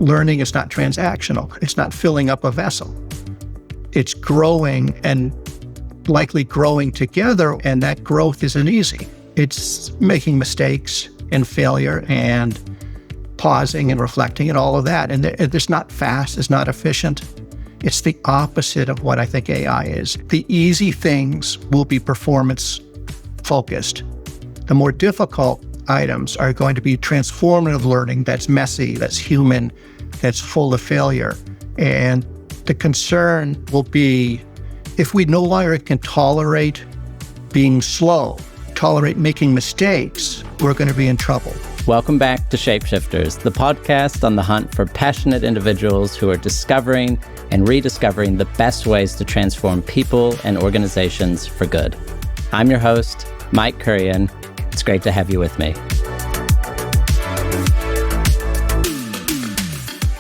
learning is not transactional. It's not filling up a vessel. It's growing and likely growing together, and that growth isn't easy. It's making mistakes and failure and pausing and reflecting and all of that. And it's not fast, it's not efficient. It's the opposite of what I think AI is. The easy things will be performance focused. The more difficult items are going to be transformative learning that's messy, that's human, that's full of failure. And the concern will be if we no longer can tolerate being slow, tolerate making mistakes, we're going to be in trouble. Welcome back to Shapeshifters, the podcast on the hunt for passionate individuals who are discovering and rediscovering the best ways to transform people and organizations for good. I'm your host, Mike Kurian. It's great to have you with me.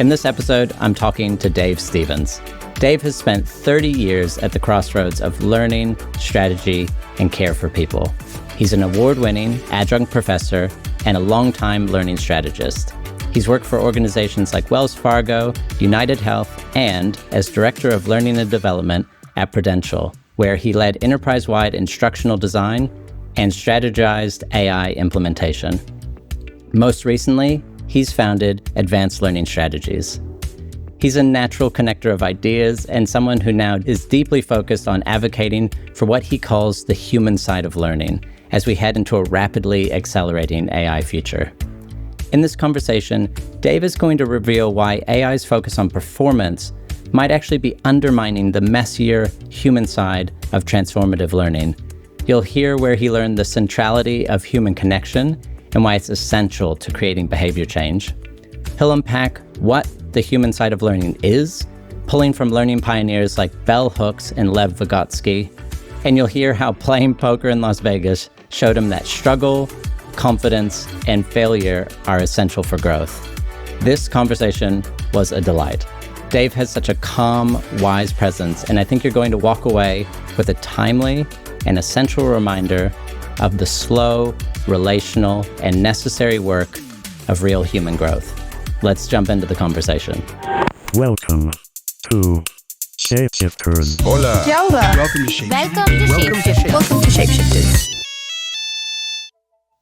In this episode, I'm talking to Dave Stevens. Dave has spent 30 years at the crossroads of learning, strategy, and care for people. He's an award-winning adjunct professor and a longtime learning strategist. He's worked for organizations like Wells Fargo, UnitedHealth, and as Director of Learning and Development at Prudential, where he led enterprise-wide instructional design and strategized AI implementation. Most recently, he's founded Advanced Learning Strategies. He's a natural connector of ideas and someone who now is deeply focused on advocating for what he calls the human side of learning as we head into a rapidly accelerating AI future. In this conversation, Dave is going to reveal why AI's focus on performance might actually be undermining the messier human side of transformative learning. You'll hear where he learned the centrality of human connection and why it's essential to creating behavior change. He'll unpack what the human side of learning is, pulling from learning pioneers like Bell Hooks and Lev Vygotsky, and you'll hear how playing poker in Las Vegas showed him that struggle, confidence, and failure are essential for growth. This conversation was a delight. Dave has such a calm, wise presence, and I think you're going to walk away with a timely and essential reminder of the slow, relational, and necessary work of real human growth. Let's jump into the conversation. Welcome to Shapeshifters. Hola. Hola. Welcome to Shapeshifters. Welcome to Shapeshifters.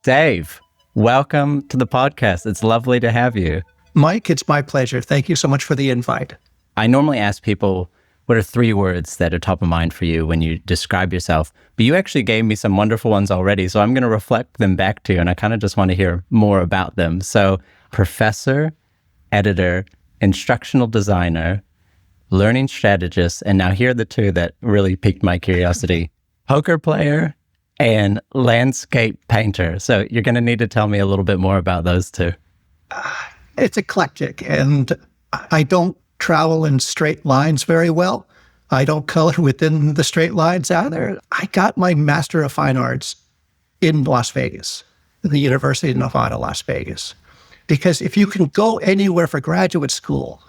Dave, welcome to the podcast. It's lovely to have you. Mike, it's my pleasure. Thank you so much for the invite. I normally ask people, what are 3 words that are top of mind for you when you describe yourself? But you actually gave me some wonderful ones already, so I'm going to reflect them back to you, and I kind of just want to hear more about them. So, professor, editor, instructional designer, learning strategist, and now here are the 2 that really piqued my curiosity, poker player and landscape painter. So you're going to need to tell me a little bit more about those 2. It's eclectic, and I don't travel in straight lines very well. I don't color within the straight lines either. I got my Master of Fine Arts in Las Vegas, in the University of Nevada, Las Vegas. Because if you can go anywhere for graduate school,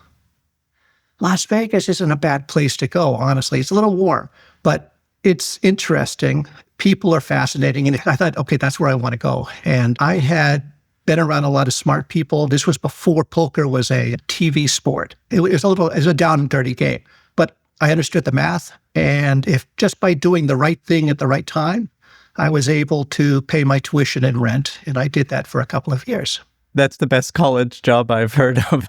Las Vegas isn't a bad place to go, honestly. It's a little warm, but it's interesting. People are fascinating. And I thought, okay, that's where I want to go. And I had been around a lot of smart people. This was before poker was a TV sport. It was a down and dirty game. But I understood the math. And if just by doing the right thing at the right time, I was able to pay my tuition and rent. And I did that for a couple of years. That's the best college job I've heard of.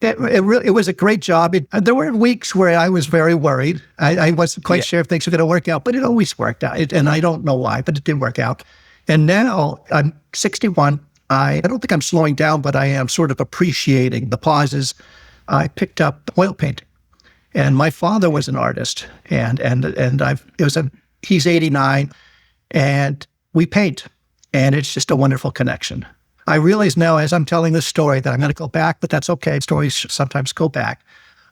It was a great job. There were weeks where I was very worried. I wasn't quite sure if things were going to work out, but it always worked out. And I don't know why, but it did work out. And now I'm 61. I don't think I'm slowing down, but I am sort of appreciating the pauses. I picked up oil painting, and my father was an artist, he's 89, and we paint, and it's just a wonderful connection. I realize now as I'm telling this story that I'm going to go back, but that's okay. Stories sometimes go back.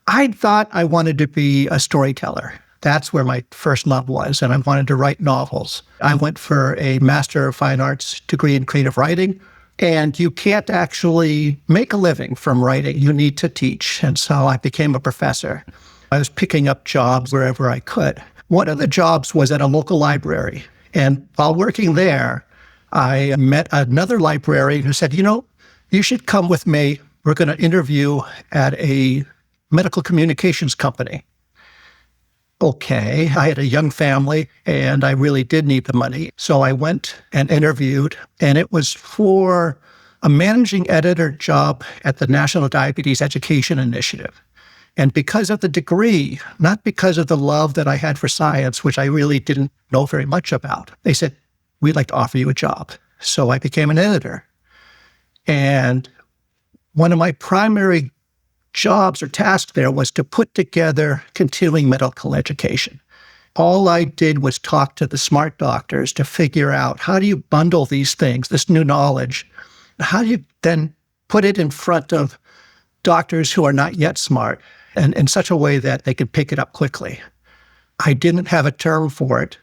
I thought I wanted to be a storyteller. That's where my first love was, and I wanted to write novels. I went for a Master of Fine Arts degree in creative writing, and you can't actually make a living from writing. You need to teach, and so I became a professor. I was picking up jobs wherever I could. One of the jobs was at a local library, and while working there, I met another librarian who said, you should come with me we're going to interview at a medical communications company. Okay, I had a young family and I really did need the money. So I went and interviewed, and it was for a managing editor job at the National Diabetes Education Initiative. And because of the degree, not because of the love that I had for science, which I really didn't know very much about, they said, we'd like to offer you a job. So I became an editor. And one of my primary jobs or tasks there was to put together continuing medical education. All I did was talk to the smart doctors to figure out, how do you bundle these things, this new knowledge? How do you then put it in front of doctors who are not yet smart, and in such a way that they could pick it up quickly? I didn't have a term for it.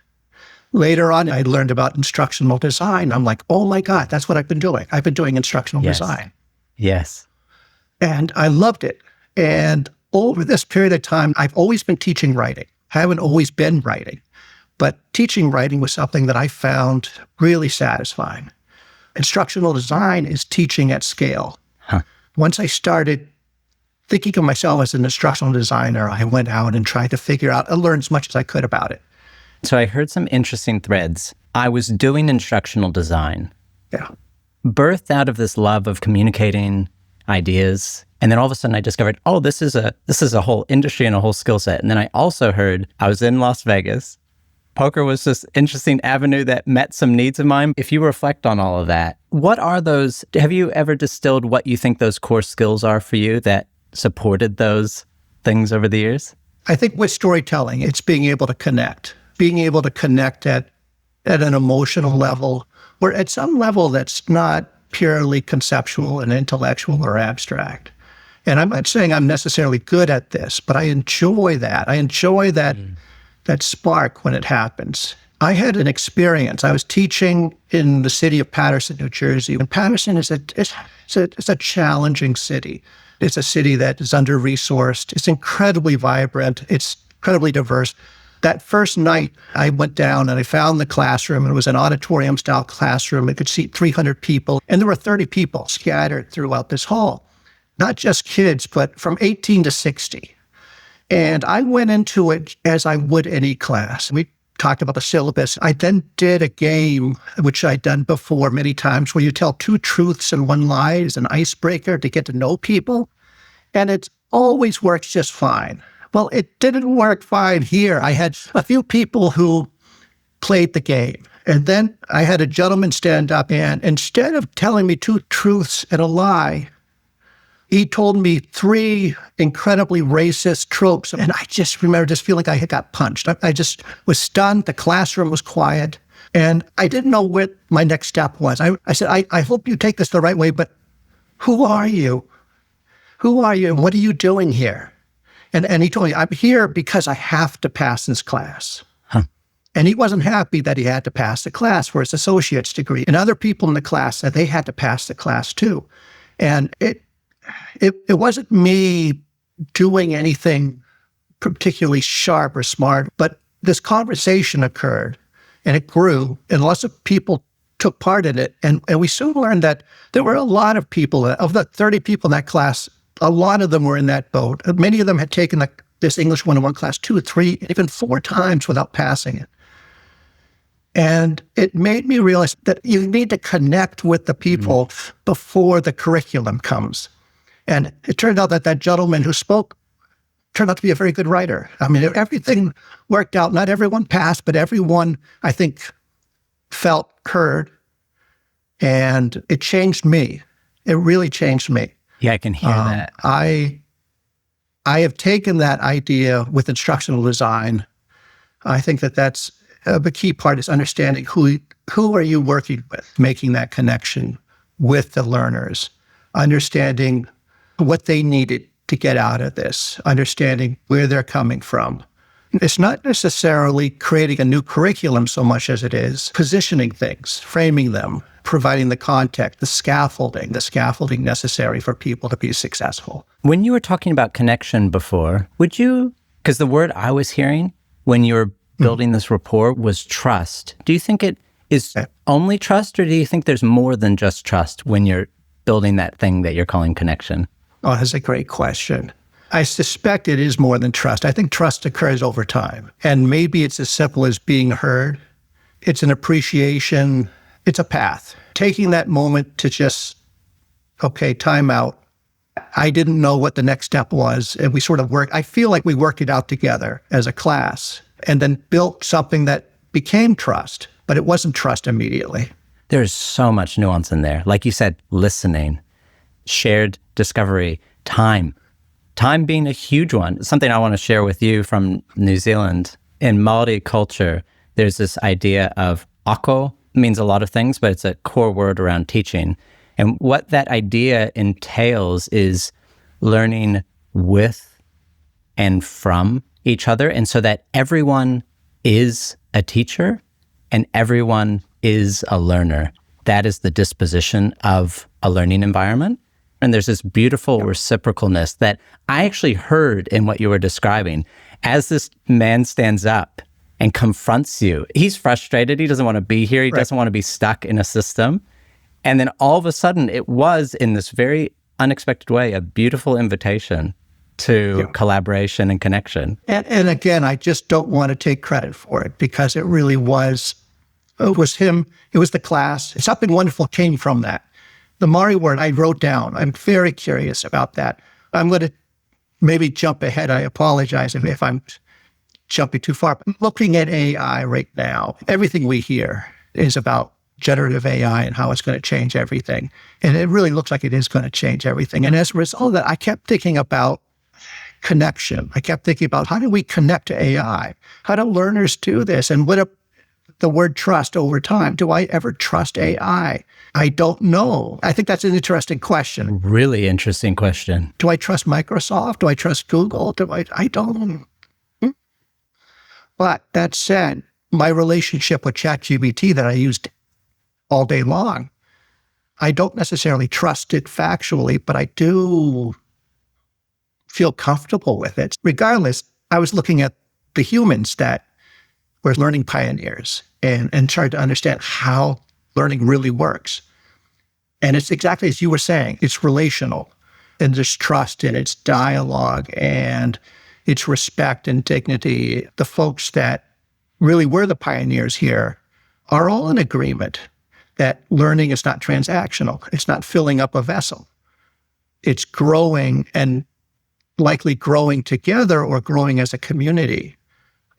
Later on, I learned about instructional design. I'm like, oh my God, that's what I've been doing. I've been doing instructional design. Yes. And I loved it. And over this period of time, I've always been teaching writing. I haven't always been writing, but teaching writing was something that I found really satisfying. Instructional design is teaching at scale. Once I started thinking of myself as an instructional designer, I went out and tried to figure out and learn as much as I could about it. So I heard some interesting threads. I was doing instructional design. Yeah. Birthed out of this love of communicating ideas. And then all of a sudden I discovered, oh, this is a whole industry and a whole skill set. And then I also heard, I was in Las Vegas. Poker was this interesting avenue that met some needs of mine. If you reflect on all of that, what are those, have you ever distilled what you think those core skills are for you that supported those things over the years? I think with storytelling, it's being able to connect at an emotional level, or at some level that's not purely conceptual and intellectual or abstract. And I'm not saying I'm necessarily good at this, but I enjoy that. I enjoy that spark when it happens. I had an experience. I was teaching in the city of Paterson, New Jersey. And Paterson is a challenging city. It's a city that is under-resourced. It's incredibly vibrant. It's incredibly diverse. That first night, I went down and I found the classroom. It was an auditorium-style classroom. It could seat 300 people. And there were 30 people scattered throughout this hall. Not just kids, but from 18 to 60. And I went into it as I would any class. We talked about the syllabus. I then did a game, which I'd done before many times, where you tell 2 truths and 1 lie as an icebreaker to get to know people. And it always works just fine. Well, it didn't work fine here. I had a few people who played the game. And then I had a gentleman stand up, and instead of telling me 2 truths and a lie, he told me 3 incredibly racist tropes. And I just remember just feeling like I had got punched. I just was stunned. The classroom was quiet. And I didn't know what my next step was. I said, I hope you take this the right way, but who are you? Who are you? And what are you doing here? And he told me, I'm here because I have to pass this class. And he wasn't happy that he had to pass the class for his associate's degree. And other people in the class said they had to pass the class too. And it wasn't me doing anything particularly sharp or smart, but this conversation occurred and it grew, and lots of people took part in it. And we soon learned that there were a lot of people, of the 30 people in that class, a lot of them were in that boat. Many of them had taken this English 101 class 2 or 3, even 4 times without passing it. And it made me realize that you need to connect with the people before the curriculum comes. And it turned out that that gentleman who spoke turned out to be a very good writer. I mean, everything worked out. Not everyone passed, but everyone, I think, felt heard. And it changed me. It really changed me. Yeah, I can hear that. I have taken that idea with instructional design. I think that that's the key part, is understanding who are you working with, making that connection with the learners, understanding what they needed to get out of this, understanding where they're coming from. It's not necessarily creating a new curriculum so much as it is positioning things, framing them, providing the context, the scaffolding necessary for people to be successful. When you were talking about connection before, because the word I was hearing when you were building this rapport was trust. Do you think it is only trust, or do you think there's more than just trust when you're building that thing that you're calling connection? Oh, that's a great question. I suspect it is more than trust. I think trust occurs over time. And maybe it's as simple as being heard. It's an appreciation. It's a path. Taking that moment to just, okay, time out. I didn't know what the next step was. And we sort of I feel like we worked it out together as a class and then built something that became trust, but it wasn't trust immediately. There's so much nuance in there. Like you said, listening, shared discovery, time being a huge one. Something I want to share with you from New Zealand. In Maori culture, there's this idea of ako, means a lot of things, but it's a core word around teaching. And what that idea entails is learning with and from each other. And so that everyone is a teacher and everyone is a learner. That is the disposition of a learning environment. And there's this beautiful reciprocalness that I actually heard in what you were describing. As this man stands up and confronts you, he's frustrated. He doesn't want to be here. He doesn't want to be stuck in a system. And then all of a sudden, it was in this very unexpected way, a beautiful invitation to collaboration and connection. And again, I just don't want to take credit for it because it really was, it was him, it was the class. Something wonderful came from that. The Maori word I wrote down. I'm very curious about that. I'm going to maybe jump ahead. I apologize if I'm jumping too far. I'm looking at AI right now. Everything we hear is about generative AI and how it's going to change everything. And it really looks like it is going to change everything. And as a result of that, I kept thinking about connection. I kept thinking about how do we connect to AI? How do learners do this? And the word trust over time. Do I ever trust AI? I don't know. I think that's an interesting question. Really interesting question. Do I trust Microsoft? Do I trust Google? I don't. But that said, my relationship with ChatGPT that I used all day long, I don't necessarily trust it factually, but I do feel comfortable with it. Regardless, I was looking at the humans that were learning pioneers and tried to understand how learning really works. And it's exactly as you were saying, it's relational, and there's trust in its dialogue and its respect and dignity. The folks that really were the pioneers here are all in agreement that learning is not transactional. It's not filling up a vessel. It's growing and likely growing together or growing as a community.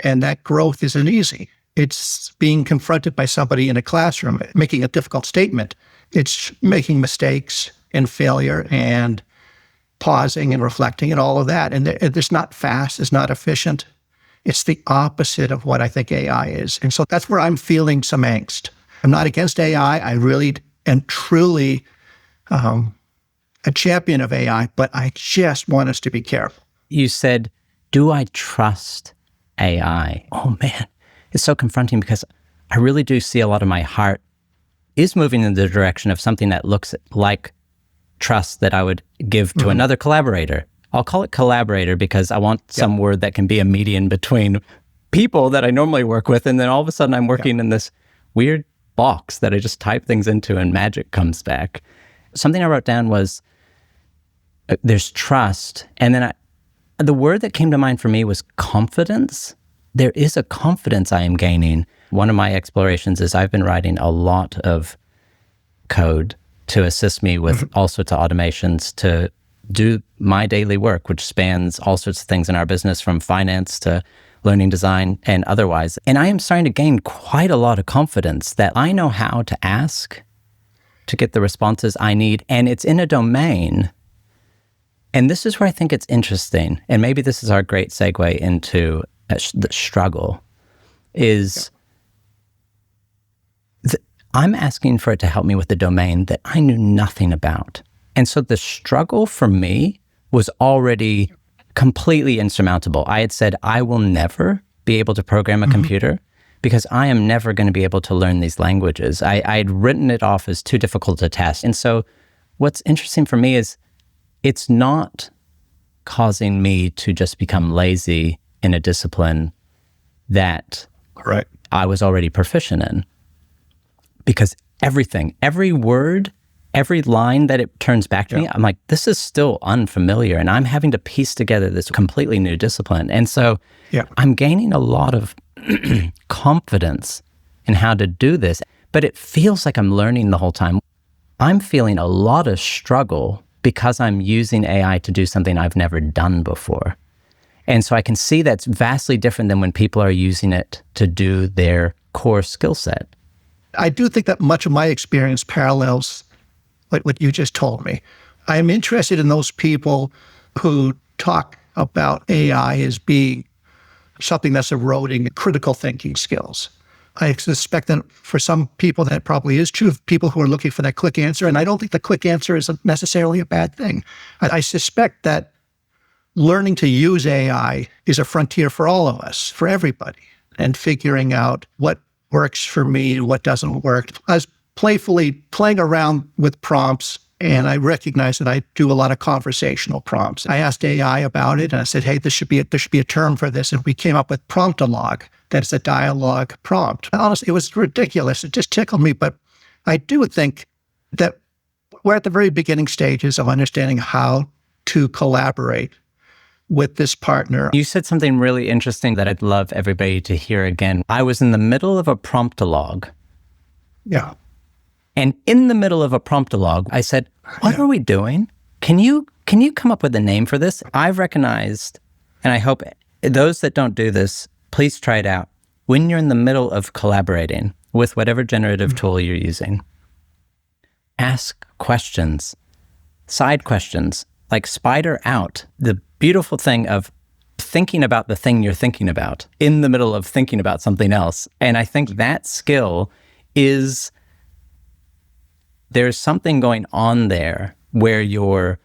And that growth isn't easy. It's being confronted by somebody in a classroom, making a difficult statement. It's making mistakes and failure and pausing and reflecting and all of that. And it's not fast, it's not efficient. It's the opposite of what I think AI is. And so that's where I'm feeling some angst. I'm not against AI. I really am truly a champion of AI, but I just want us to be careful. You said, do I trust AI? Oh man, it's so confronting because I really do see a lot of my heart is moving in the direction of something that looks like trust that I would give to another collaborator. I'll call it collaborator because I want some word that can be a median between people that I normally work with. And then all of a sudden I'm working in this weird box that I just type things into and magic comes back. Something I wrote down was there's trust. And then the word that came to mind for me was confidence. There is a confidence I am gaining. One of my explorations is I've been writing a lot of code to assist me with all sorts of automations to do my daily work, which spans all sorts of things in our business, from finance to learning design and otherwise. And I am starting to gain quite a lot of confidence that I know how to ask to get the responses I need. And it's in a domain. And this is where I think it's interesting. And maybe this is our great segue into the struggle is I'm asking for it to help me with the domain that I knew nothing about. And so the struggle for me was already completely insurmountable. I had said, I will never be able to program a computer because I am never going to be able to learn these languages. I had written it off as too difficult to test. And so what's interesting for me is it's not causing me to just become lazy in a discipline that I was already proficient in. Because everything, every word every line that it turns back to me, I'm like, this is still unfamiliar. And I'm having to piece together this completely new discipline. And so I'm gaining a lot of confidence in how to do this, but it feels like I'm learning the whole time. I'm feeling a lot of struggle because I'm using AI to do something I've never done before. And so I can see that's vastly different than when people are using it to do their core skill set. I do think that much of my experience parallels what you just told me. I'm interested in those people who talk about AI as being something that's eroding critical thinking skills. I suspect that for some people that probably is true, people who are looking for that quick answer, and I don't think the quick answer is necessarily a bad thing. I suspect that learning to use AI is a frontier for all of us, for everybody, and figuring out what works for me and what doesn't work. I was playfully playing around with prompts, and I recognize that I do a lot of conversational prompts. I asked AI about it, and I said, hey, there should be a term for this, and we came up with promptologue. That's a dialogue prompt. Honestly, it was ridiculous. It just tickled me, but I do think that we're at the very beginning stages of understanding how to collaborate with this partner. You said something really interesting that I'd love everybody to hear again. I was in the middle of a promptologue. Yeah. And in the middle of a promptologue, I said, what are we doing? Can you come up with a name for this? I've recognized, and I hope those that don't do this, please try it out. When you're in the middle of collaborating with whatever generative tool you're using, ask questions, side questions, like spider out the beautiful thing of thinking about the thing you're thinking about in the middle of thinking about something else. And I think that skill is, there's something going on there where you're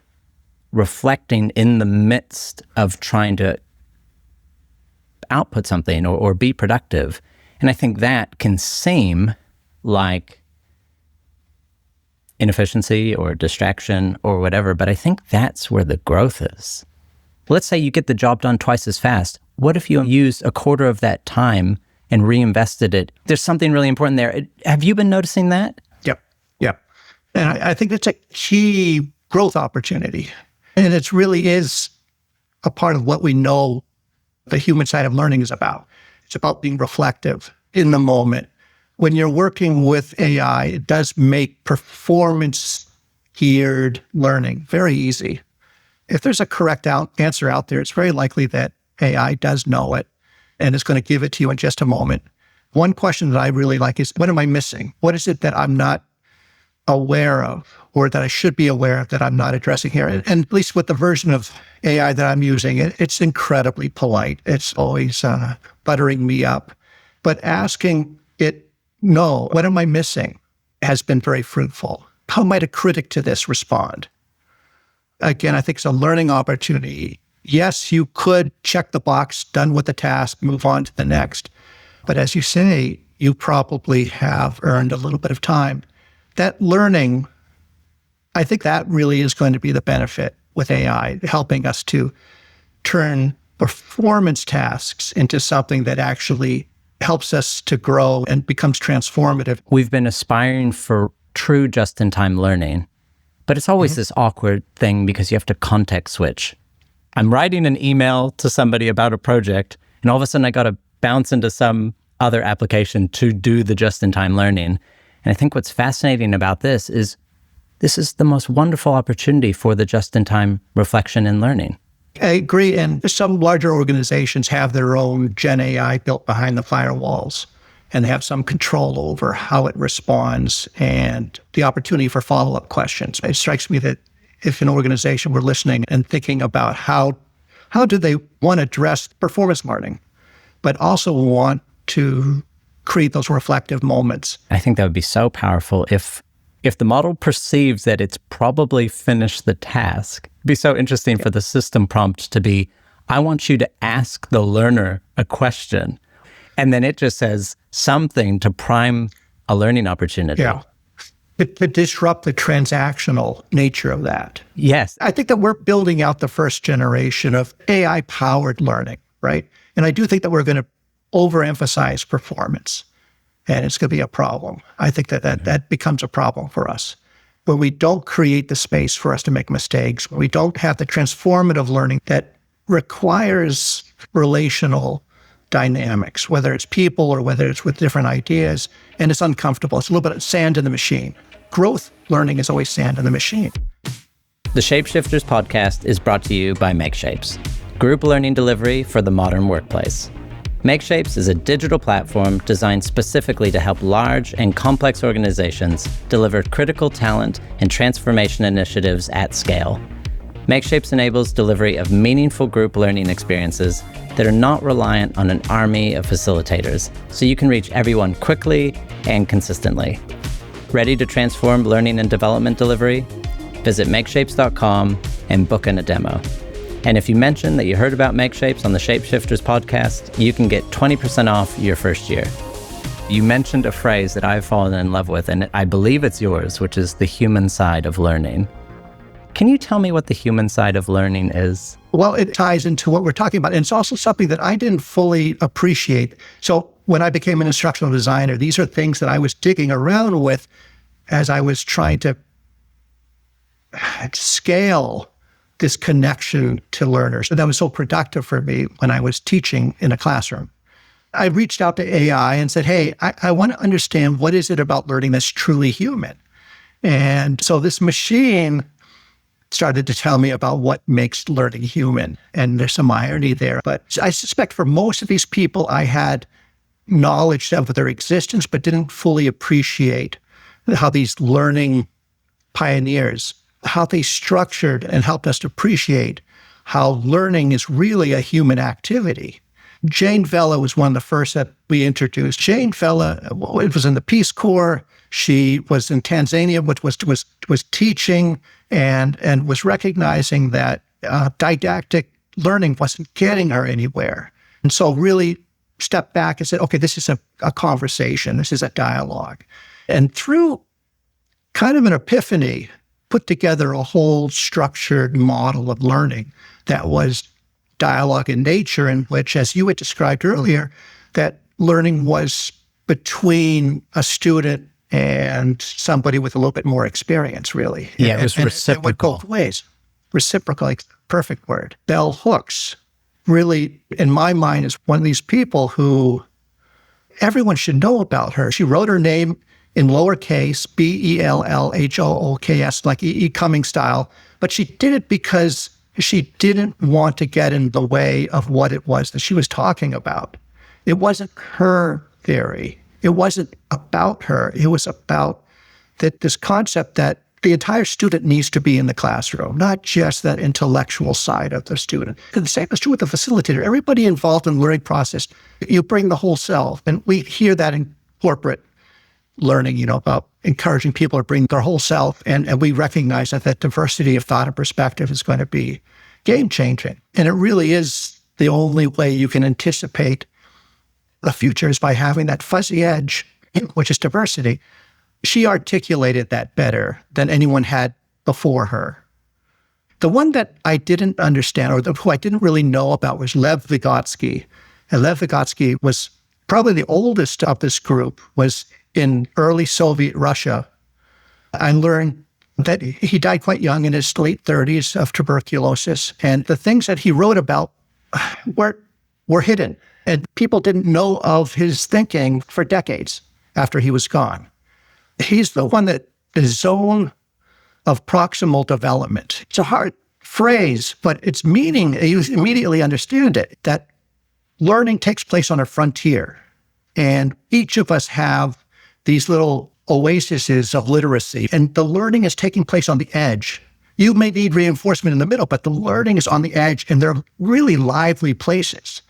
reflecting in the midst of trying to output something or be productive. And I think that can seem like inefficiency or distraction or whatever, but I think that's where the growth is. Let's say you get the job done twice as fast. What if you used a quarter of that time and reinvested it? There's something really important there. Have you been noticing that? Yep. And I think that's a key growth opportunity. And it really is a part of what we know the human side of learning is about. It's about being reflective in the moment. When you're working with AI, it does make performance-geared learning very easy. If there's a correct answer out there, it's very likely that AI does know it and is going to give it to you in just a moment. One question that I really like is, what am I missing? What is it that I'm not aware of or that I should be aware of that I'm not addressing here? And at least with the version of AI that I'm using, it's incredibly polite. It's always buttering me up. But asking it, no, what am I missing, has been very fruitful. How might a critic to this respond? Again, I think it's a learning opportunity. Yes, you could check the box, done with the task, move on to the next. But as you say, you probably have earned a little bit of time. That learning, I think that really is going to be the benefit with AI, helping us to turn performance tasks into something that actually helps us to grow and becomes transformative. We've been aspiring for true just-in-time learning, but it's always this awkward thing because you have to context switch. I'm writing an email to somebody about a project, and all of a sudden I got to bounce into some other application to do the just-in-time learning. And I think what's fascinating about this is the most wonderful opportunity for the just-in-time reflection and learning. I agree. And some larger organizations have their own Gen AI built behind the firewalls, and they have some control over how it responds and the opportunity for follow-up questions. It strikes me that if an organization were listening and thinking about how do they want to address performance learning, but also want to create those reflective moments. I think that would be so powerful if the model perceives that it's probably finished the task. It'd be so interesting for the system prompt to be, I want you to ask the learner a question. And then it just says something to prime a learning opportunity. Yeah. To disrupt the transactional nature of that. Yes. I think that we're building out the first generation of AI-powered learning, right? And I do think that we're going to overemphasize performance, and it's going to be a problem. I think that becomes a problem for us. where we don't create the space for us to make mistakes, where we don't have the transformative learning that requires relational dynamics, whether it's people or whether it's with different ideas, and it's uncomfortable. It's a little bit of sand in the machine. Growth learning is always sand in the machine. The Shapeshifters podcast is brought to you by Makeshapes, group learning delivery for the modern workplace. Makeshapes is a digital platform designed specifically to help large and complex organizations deliver critical talent and transformation initiatives at scale. Makeshapes enables delivery of meaningful group learning experiences that are not reliant on an army of facilitators, so you can reach everyone quickly and consistently. Ready to transform learning and development delivery? Visit makeshapes.com and book in a demo. And if you mention that you heard about Makeshapes on the Shapeshifters podcast, you can get 20% off your first year. You mentioned a phrase that I've fallen in love with, and I believe it's yours, which is the human side of learning. Can you tell me what the human side of learning is? Well, it ties into what we're talking about. And it's also something that I didn't fully appreciate. So when I became an instructional designer, these are things that I was digging around with as I was trying to scale this connection to learners. And that was so productive for me when I was teaching in a classroom. I reached out to AI and said, hey, I want to understand what is it about learning that's truly human. And so this machine started to tell me about what makes learning human. And there's some irony there. But I suspect for most of these people, I had knowledge of their existence, but didn't fully appreciate how these learning pioneers, how they structured and helped us to appreciate how learning is really a human activity. Jane Vella was one of the first that we introduced. Jane Vella was in the Peace Corps. She was in Tanzania, which was teaching and was recognizing that didactic learning wasn't getting her anywhere. And so really stepped back and said, okay, this is a conversation. This is a dialogue. And through kind of an epiphany, put together a whole structured model of learning that was dialogue in nature, in which, as you had described earlier, that learning was between a student and somebody with a little bit more experience, really. Yeah, it was reciprocal. It went both ways. Reciprocal, like perfect word. Bell Hooks, really, in my mind, is one of these people who everyone should know about her. She wrote her name in lowercase, Bellhooks, like E.E. Cummings style, but she did it because she didn't want to get in the way of what it was that she was talking about. It wasn't her theory. It wasn't about her. It was about this concept that the entire student needs to be in the classroom, not just that intellectual side of the student. The same is true with the facilitator. Everybody involved in the learning process, you bring the whole self. And we hear that in corporate learning, about encouraging people to bring their whole self. And we recognize that diversity of thought and perspective is going to be game-changing. And it really is the only way you can anticipate the future is by having that fuzzy edge, which is diversity. She articulated that better than anyone had before her. The one that I didn't understand, or who I didn't really know about, was Lev Vygotsky. And Lev Vygotsky was probably the oldest of this group, was in early Soviet Russia. I learned that he died quite young, in his late 30s, of tuberculosis. And the things that he wrote about were hidden. And people didn't know of his thinking for decades after he was gone. He's the one that the zone of proximal development. It's a hard phrase, but its meaning, you immediately understand it, that learning takes place on a frontier. And each of us have these little oases of literacy, and the learning is taking place on the edge. You may need reinforcement in the middle, but the learning is on the edge, and they're really lively places.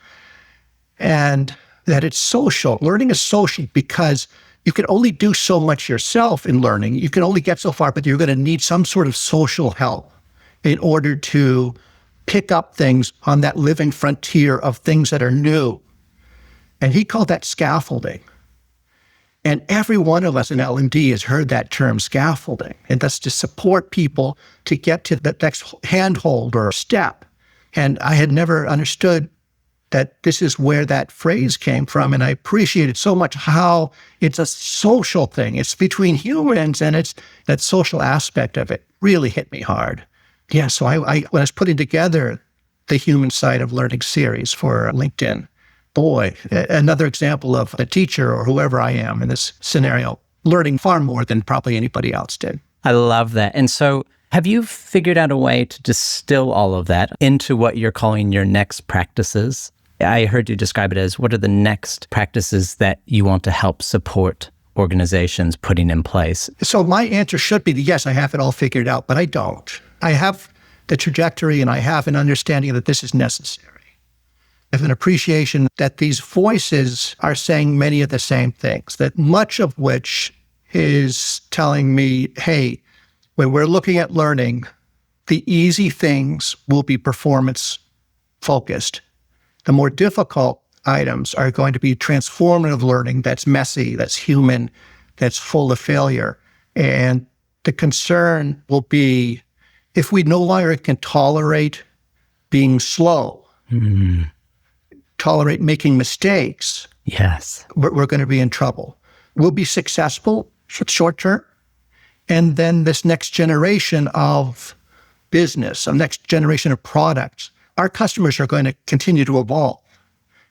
And that it's social. Learning is social because you can only do so much yourself in learning. You can only get so far, but you're going to need some sort of social help in order to pick up things on that living frontier of things that are new. And he called that scaffolding. And every one of us in L&D has heard that term, scaffolding. And that's to support people to get to the next handhold or step. And I had never understood that this is where that phrase came from. And I appreciated so much how it's a social thing. It's between humans, and it's that social aspect of it really hit me hard. Yeah, so I when I was putting together the Human Side of Learning series for LinkedIn, boy, another example of a teacher or whoever I am in this scenario, learning far more than probably anybody else did. I love that. And so have you figured out a way to distill all of that into what you're calling your next practices? I heard you describe it as, what are the next practices that you want to help support organizations putting in place? So my answer should be yes, I have it all figured out, but I don't. I have the trajectory, and I have an understanding that this is necessary. I have an appreciation that these voices are saying many of the same things, that much of which is telling me, hey, when we're looking at learning, the easy things will be performance focused. The more difficult items are going to be transformative learning that's messy, that's human, that's full of failure. And the concern will be if we no longer can tolerate being slow, tolerate making mistakes, yes, we're going to be in trouble. We'll be successful short term. And then this next generation of business, a next generation of products, our customers are going to continue to evolve.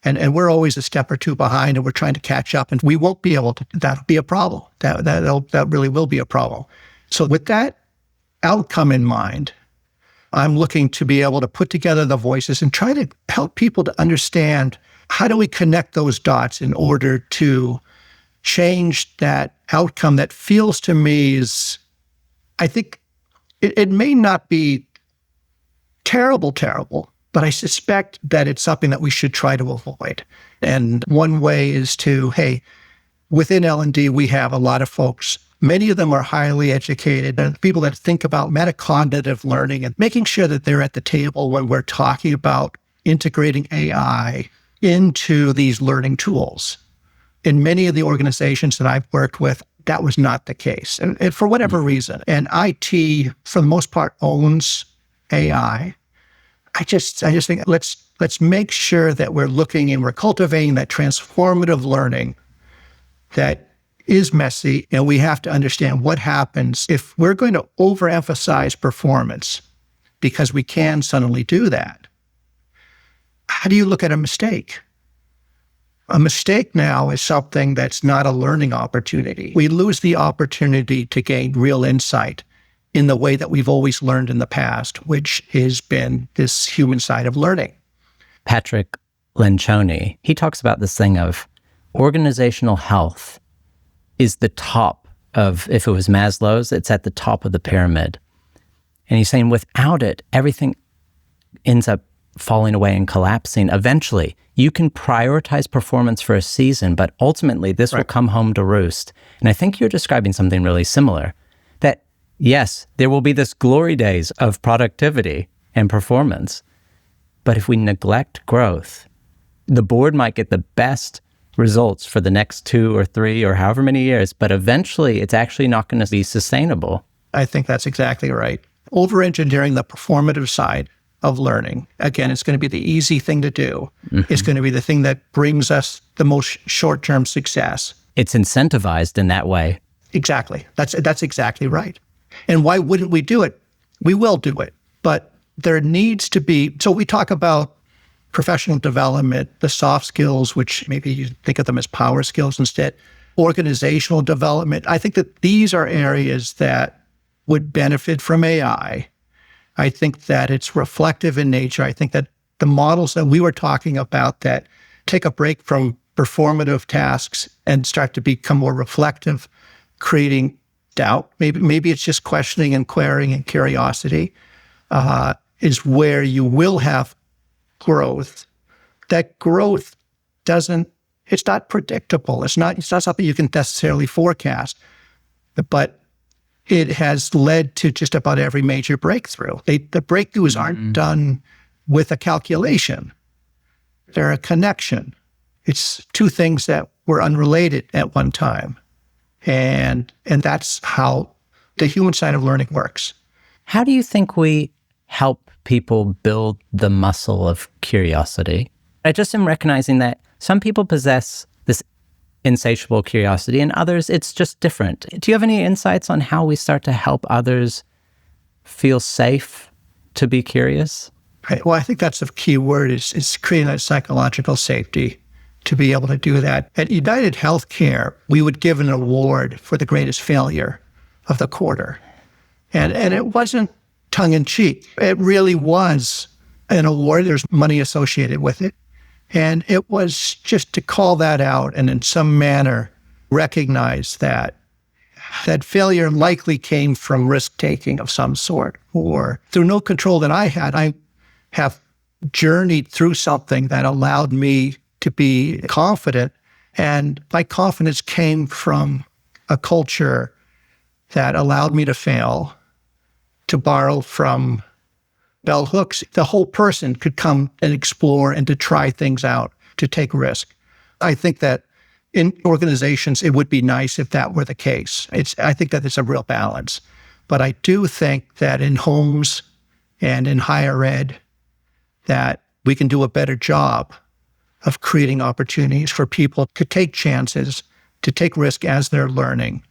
And we're always a step or two behind, and we're trying to catch up, and we won't be able to. That'll be a problem. That really will be a problem. So with that outcome in mind, I'm looking to be able to put together the voices and try to help people to understand how do we connect those dots in order to change that outcome that feels to me is, I think it may not be terrible, but I suspect that it's something that we should try to avoid. And one way is to, hey, within L&D, we have a lot of folks. Many of them are highly educated, and people that think about metacognitive learning and making sure that they're at the table when we're talking about integrating AI into these learning tools. In many of the organizations that I've worked with, that was not the case. And for whatever reason, and IT, for the most part, owns AI. I just think let's make sure that we're looking and we're cultivating that transformative learning that is messy, and we have to understand what happens if we're going to overemphasize performance because we can suddenly do that. How do you look at a mistake? A mistake now is something that's not a learning opportunity. We lose the opportunity to gain real insight in the way that we've always learned in the past, which has been this human side of learning. Patrick Lencioni, he talks about this thing of organizational health is the top of, if it was Maslow's, it's at the top of the pyramid. And he's saying without it, everything ends up falling away and collapsing. Eventually, you can prioritize performance for a season, but ultimately this will come home to roost. And I think you're describing something really similar, that yes, there will be this glory days of productivity and performance, but if we neglect growth, the board might get the best results for the next 2 or 3 or however many years, but eventually it's actually not going to be sustainable. I think that's exactly right. Over-engineering the performative side of learning, again, it's going to be the easy thing to do. Mm-hmm. It's going to be the thing that brings us the most short-term success. It's incentivized in that way. Exactly. That's exactly right. And why wouldn't we do it? We will do it. But there needs to be, so we talk about professional development, the soft skills, which maybe you think of them as power skills instead, organizational development. I think that these are areas that would benefit from AI. I think that it's reflective in nature. I think that the models that we were talking about that take a break from performative tasks and start to become more reflective, creating doubt, maybe it's just questioning and querying and curiosity, is where you will have growth. That growth it's not predictable. It's not something you can necessarily forecast, but it has led to just about every major breakthrough. The breakthroughs aren't done with a calculation. They're a connection. It's two things that were unrelated at one time. And that's how the human side of learning works. How do you think we help people build the muscle of curiosity? I just am recognizing that some people possess this insatiable curiosity and others, it's just different. Do you have any insights on how we start to help others feel safe to be curious? Right. Well, I think that's the key word is creating that psychological safety to be able to do that. At United Healthcare, we would give an award for the greatest failure of the quarter. And it wasn't tongue-in-cheek. It really was an award. There's money associated with it. And it was just to call that out and in some manner recognize that failure likely came from risk-taking of some sort, or through no control that I had. I have journeyed through something that allowed me to be confident. And my confidence came from a culture that allowed me to fail, to borrow from bell hooks. The whole person could come and explore and to try things out, to take risk. I think that in organizations, it would be nice if that were the case. I think that it's a real balance. But I do think that in homes and in higher ed, that we can do a better job of creating opportunities for people to take chances, to take risk as they're learning,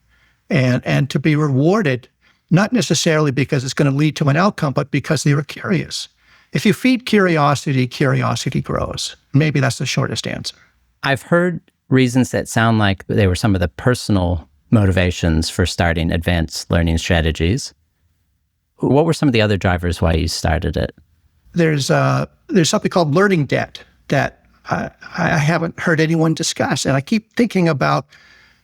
and to be rewarded, not necessarily because it's going to lead to an outcome, but because they were curious. If you feed curiosity, curiosity grows. Maybe that's the shortest answer. I've heard reasons that sound like they were some of the personal motivations for starting advanced learning strategies. What were some of the other drivers why you started it? There's something called learning debt that I haven't heard anyone discuss. And I keep thinking about,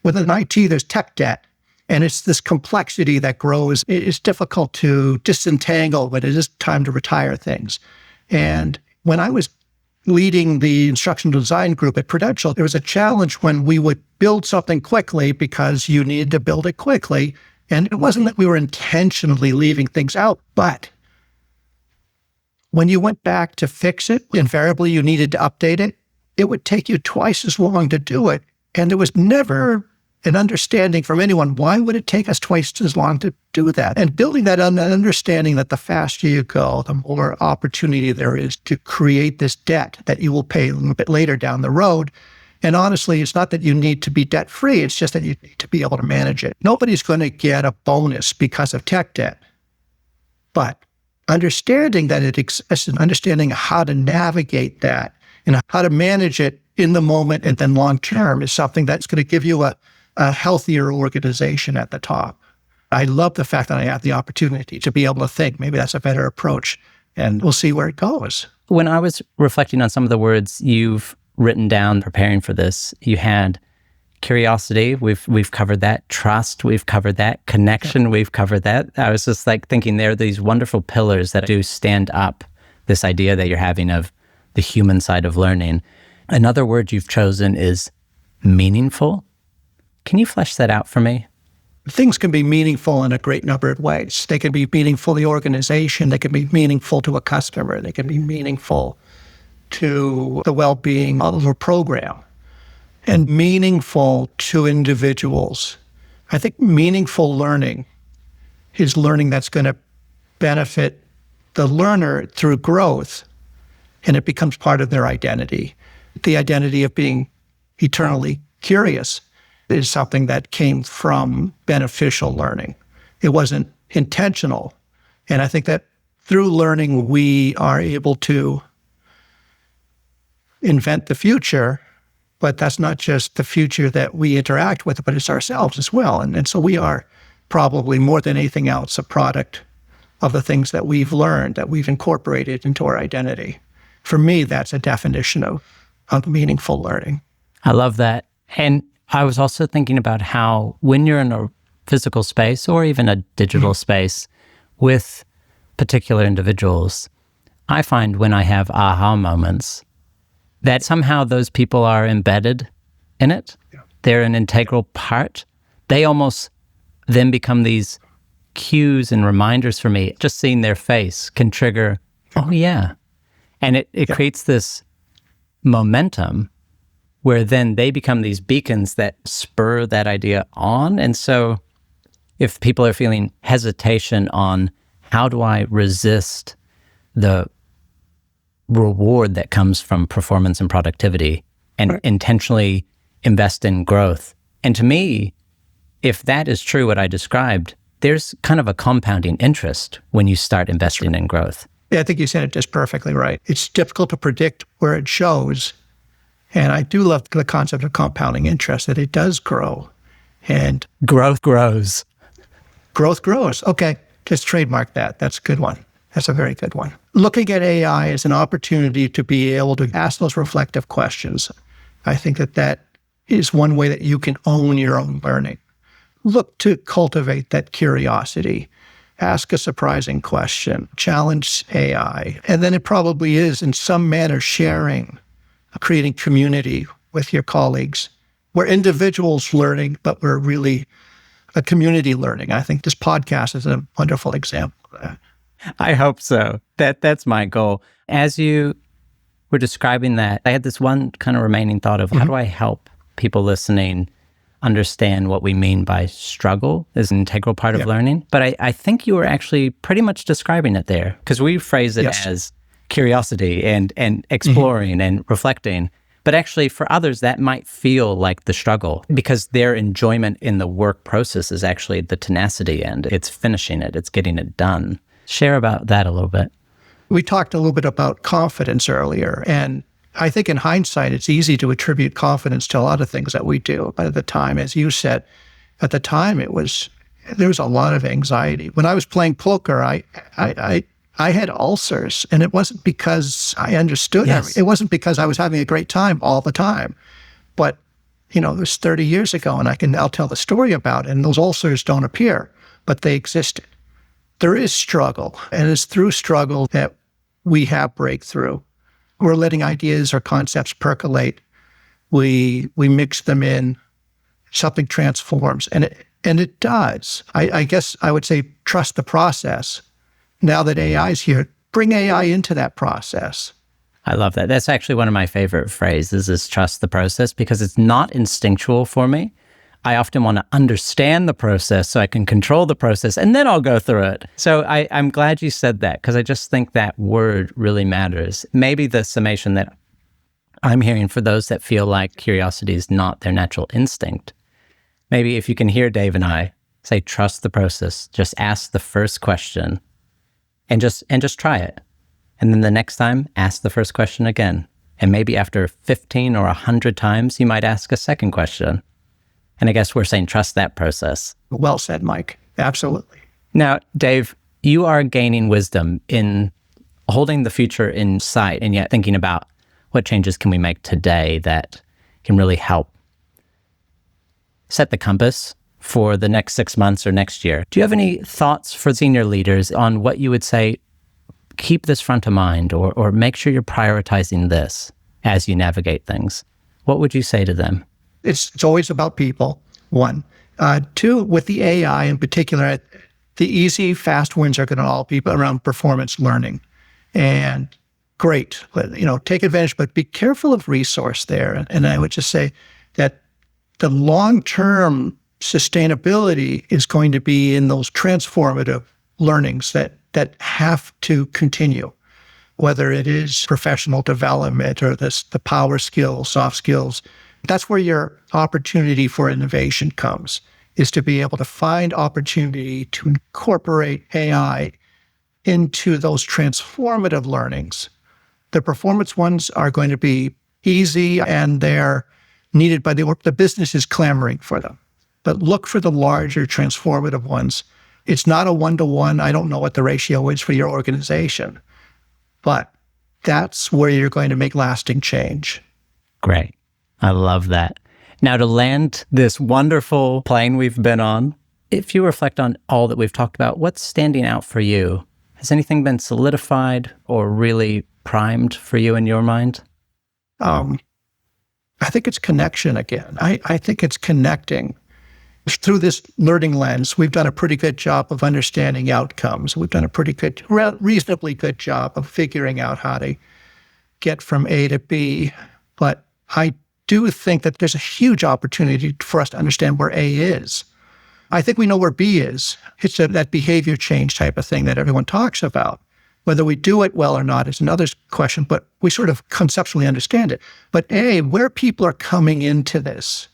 within IT, there's tech debt. And it's this complexity that grows. It's difficult to disentangle when it is time to retire things. And when I was leading the instructional design group at Prudential, there was a challenge when we would build something quickly because you needed to build it quickly. And it wasn't that we were intentionally leaving things out, but when you went back to fix it, invariably you needed to update it. It would take you twice as long to do it. And there was never an understanding from anyone, why would it take us twice as long to do that? And building that understanding that the faster you go, the more opportunity there is to create this debt that you will pay a little bit later down the road. And honestly, it's not that you need to be debt-free, it's just that you need to be able to manage it. Nobody's going to get a bonus because of tech debt. But understanding that it exists and understanding how to navigate that and how to manage it in the moment and then long-term is something that's going to give you a healthier organization at the top. I love the fact that I have the opportunity to be able to think maybe that's a better approach, and we'll see where it goes. When I was reflecting on some of the words you've written down preparing for this, you had curiosity, we've covered that. Trust, we've covered that. Connection, we've covered that. I was just like thinking there are these wonderful pillars that do stand up this idea that you're having of the human side of learning. Another word you've chosen is meaningful. Can you flesh that out for me? Things can be meaningful in a great number of ways. They can be meaningful to the organization. They can be meaningful to a customer. They can be meaningful to the well-being of a program, and meaningful to individuals. I think meaningful learning is learning that's going to benefit the learner through growth, and it becomes part of their identity. The identity of being eternally curious is something that came from beneficial learning. It wasn't intentional. And I think that through learning, we are able to invent the future, but that's not just the future that we interact with, but it's ourselves as well. And so we are probably more than anything else a product of the things that we've learned, that we've incorporated into our identity. For me, that's a definition of meaningful learning. I love that. And I was also thinking about how when you're in a physical space or even a digital space with particular individuals, I find when I have aha moments that somehow those people are embedded in it. Yeah. They're an integral part. They almost then become these cues and reminders for me. Just seeing their face can trigger, oh yeah. And it creates this momentum where then they become these beacons that spur that idea on. And so if people are feeling hesitation on how do I resist the reward that comes from performance and productivity and intentionally invest in growth. And to me, if that is true, what I described, there's kind of a compounding interest when you start investing in growth. Yeah, I think you said it just perfectly right. It's difficult to predict where it shows. And I do love the concept of compounding interest, that it does grow. And growth grows. Growth grows. Okay, just trademark that. That's a good one. That's a very good one. Looking at AI as an opportunity to be able to ask those reflective questions. I think that is one way that you can own your own learning. Look to cultivate that curiosity. Ask a surprising question. Challenge AI. And then it probably is in some manner sharing, creating community with your colleagues. We're individuals learning, but we're really a community learning. I think this podcast is a wonderful example of that. I hope so. That's my goal. As you were describing that, I had this one kind of remaining thought of how do I help people listening understand what we mean by struggle as an integral part of learning? But I think you were actually pretty much describing it there, because we phrase it as curiosity and exploring and reflecting. But actually for others, that might feel like the struggle, because their enjoyment in the work process is actually the tenacity and it's finishing it, it's getting it done. Share about that a little bit. We talked a little bit about confidence earlier, and I think in hindsight, it's easy to attribute confidence to a lot of things that we do. But at the time, as you said, at the time, there was a lot of anxiety. When I was playing poker, I had ulcers, and it wasn't because I understood it. It wasn't because I was having a great time all the time. But, it was 30 years ago, and I'll tell the story about it, and those ulcers don't appear, but they existed. There is struggle, and it's through struggle that we have breakthrough. We're letting ideas or concepts percolate. We mix them in. Something transforms, and it does. I guess I would say trust the process. Now that AI is here, bring AI into that process. I love that. That's actually one of my favorite phrases, is trust the process, because it's not instinctual for me. I often want to understand the process so I can control the process, and then I'll go through it. So I'm glad you said that, because I just think that word really matters. Maybe the summation that I'm hearing for those that feel like curiosity is not their natural instinct, maybe if you can hear Dave and I say, trust the process, just ask the first question and just try it. And then the next time, ask the first question again. And maybe after 15 or 100 times, you might ask a second question. And I guess we're saying trust that process. Well said, Mike. Absolutely. Now, Dave, you are gaining wisdom in holding the future in sight and yet thinking about what changes can we make today that can really help set the compass for the next 6 months or next year. Do you have any thoughts for senior leaders on what you would say, keep this front of mind, or make sure you're prioritizing this as you navigate things? What would you say to them? It's always about people, one. Two, with the AI in particular, the easy, fast wins are going to all be around performance learning. And great, take advantage, but be careful of resource there. And I would just say that the long-term sustainability is going to be in those transformative learnings that have to continue, whether it is professional development or the power skills, soft skills. That's where your opportunity for innovation comes, is to be able to find opportunity to incorporate AI into those transformative learnings. The performance ones are going to be easy, and they're needed by the business is clamoring for them. But look for the larger transformative ones. It's not a one-to-one. I don't know what the ratio is for your organization, but that's where you're going to make lasting change. Great. I love that. Now, to land this wonderful plane we've been on, if you reflect on all that we've talked about, what's standing out for you? Has anything been solidified or really primed for you in your mind? I think it's connection again. I think it's connecting. Through this learning lens, we've done a pretty good job of understanding outcomes. We've done a reasonably good job of figuring out how to get from A to B. But I do think that there's a huge opportunity for us to understand where A is. I think we know where B is. It's that behavior change type of thing that everyone talks about. Whether we do it well or not is another question, but we sort of conceptually understand it. But where people are coming into this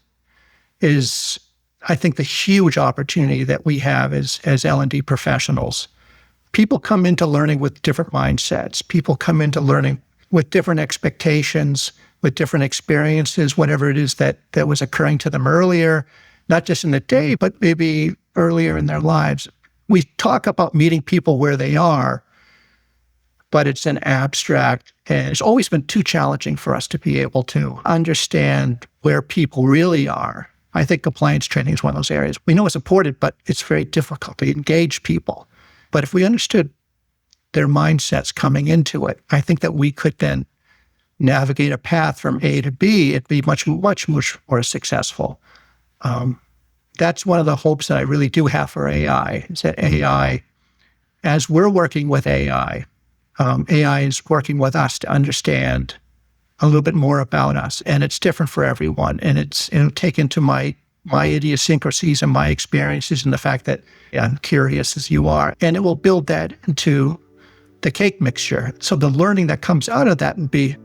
is, I think, the huge opportunity that we have as L&D professionals. People come into learning with different mindsets. People come into learning with different expectations, with different experiences, whatever it is that was occurring to them earlier, not just in the day, but maybe earlier in their lives. We talk about meeting people where they are, but it's an abstract, and it's always been too challenging for us to be able to understand where people really are. I think compliance training is one of those areas. We know it's important, but it's very difficult to engage people. But if we understood their mindsets coming into it, I think that we could then navigate a path from A to B. It'd be much, much, much more successful. That's one of the hopes that I really do have for AI, is that AI, as we're working with AI is working with us to understand a little bit more about us. And it's different for everyone. And it'll take into my idiosyncrasies and my experiences and the fact that I'm curious as you are. And it will build that into the cake mixture. So the learning that comes out of that will be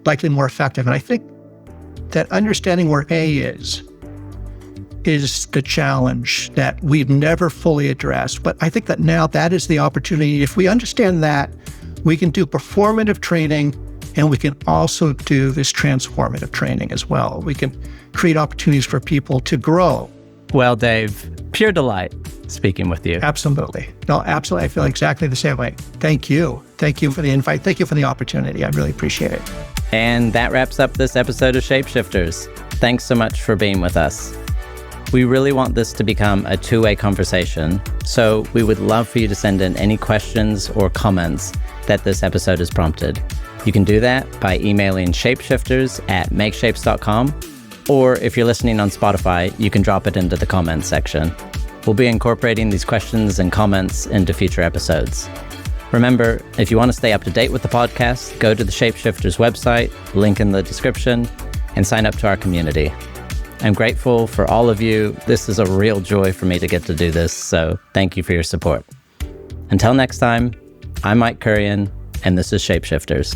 likely more effective. And I think that understanding where A is the challenge that we've never fully addressed. But I think that now that is the opportunity. If we understand that, we can do performative training, and we can also do this transformative training as well. We can create opportunities for people to grow. Well, Dave, pure delight speaking with you. Absolutely. No, absolutely. I feel exactly the same way. Thank you. Thank you for the invite. Thank you for the opportunity. I really appreciate it. And that wraps up this episode of Shapeshifters. Thanks so much for being with us. We really want this to become a two-way conversation, so we would love for you to send in any questions or comments that this episode has prompted. You can do that by emailing shapeshifters@makeshapes.com, or if you're listening on Spotify, you can drop it into the comments section. We'll be incorporating these questions and comments into future episodes. Remember, if you want to stay up to date with the podcast, go to the Shapeshifters website, link in the description, and sign up to our community. I'm grateful for all of you. This is a real joy for me to get to do this, so thank you for your support. Until next time, I'm Mike Kurian, and this is Shapeshifters.